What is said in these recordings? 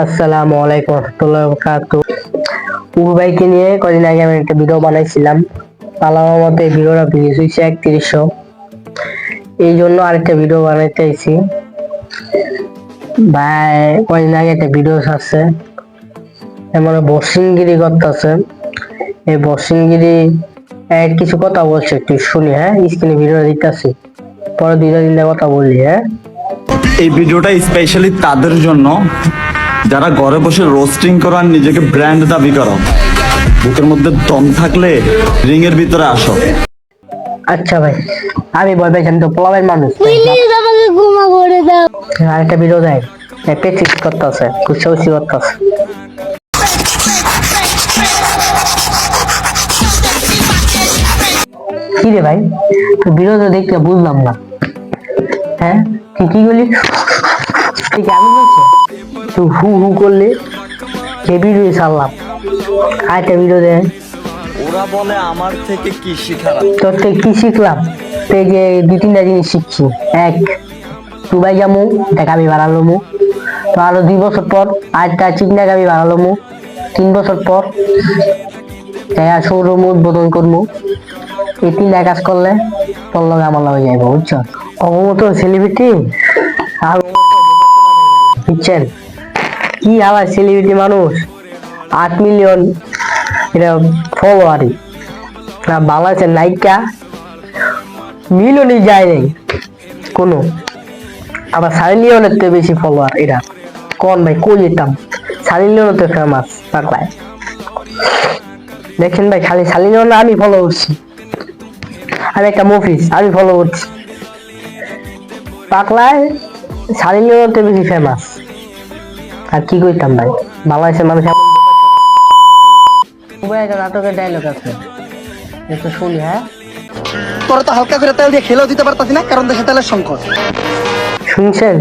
আসসালামু আলাইকুম রহমতুল্লাহি ওয়া বারাকাতুহু। ভাইকে নিয়ে কদিন আগে আমি একটা ভিডিও বানাইছিলাম। আল্লাহর মতে ভিডিওটা ভিউজ হয়েছে 3100। এই জন্য আরেকটা ভিডিও বানাইতে আইছি। ভাই কদিন আগে একটা ভিডিও ছাড়ছে, এমন বসিংগিরি করতেছে। এই বসিংগিরি কিছু কথা বলছে, একটু শুনি। হ্যাঁ, স্ক্রিনে ভিডিও দিতেছি, পরে 2-3 কথা বললি। হ্যাঁ, এই ভিডিওটা স্পেশালি তাদের জন্য যারা ঘরে বসে রোস্টিং করো আর নিজেকে ব্র্যান্ড দাবি করো। বুকের মধ্যে দম থাকলে রিং এর ভিতরে আসো। আচ্ছা ভাই, আমি ভয় পাইছি, আমি তো পোলাবের মানুষ। প্লিজ আমাকে ক্ষমা করে দাও। আরেকটা ভিডিও দেয়, প্র্যাকটিস করতেছে, কুচাকুচি করতেছে। কি রে ভাই, তুই ভিডিও দেখতে বুঝলাম না। হ্যাঁ, তুই কি বলি? তুই কেমন বলছো? তুই হু হু করলে কে ভিডিও ছাড়লাম। আরেকটা ভিডিও দেয়, ওরা বলে আমার থেকে কি শিখার। তোর থেকে কি শিখলাম? তুই যে 2-3টা জিনিস শিখছি। এক, দুবাই যাবো, টাকা আমি বাড়ালো মু। তো আরো 2 বছর পর আরেকটা চিকনা গাবি বাড়ালো মু। 3 বছর পর শোরুম উদ্বোধন করবো। এই 3টা কাজ করলে তোর লগে আমার লগে যাইবো, বুঝছো? অবমত সেলিব্রিটি আর বুঝছেন কি আবার সেলিব্রিটি মানুষ 8 মিলিয়ন এটা ফলোয়ারই না। বাংলাদেশের নায়িকা মিলিয়নই যায় নাই কোনো। আবার সানি লিওনের তো বেশি ফলোয়ার। এটা কোন ভাই, কোন যেতাম? সানি লিওন তো ফেমাস পাগলায়। দেখেন ভাই, খালি সানি লিওন আমি ফলো করছি, আর একটা মফিস আমি ফলো করছি। পাগলায় সানি লিওন তো বেশি ফেমাস। আর কি কইতাম ভাই, বাংলাদেশের মানুষ এমন একটা নাটকের ডায়লগ আছে, একটু শুনি। হ্যাঁ, তোরা তো হালকা করে তেল দিয়ে খেলেও দিতে পারতাছি না, কারণ দেশে তেলের সংকট। শুনছেন?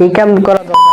এই কাম করা দরকার।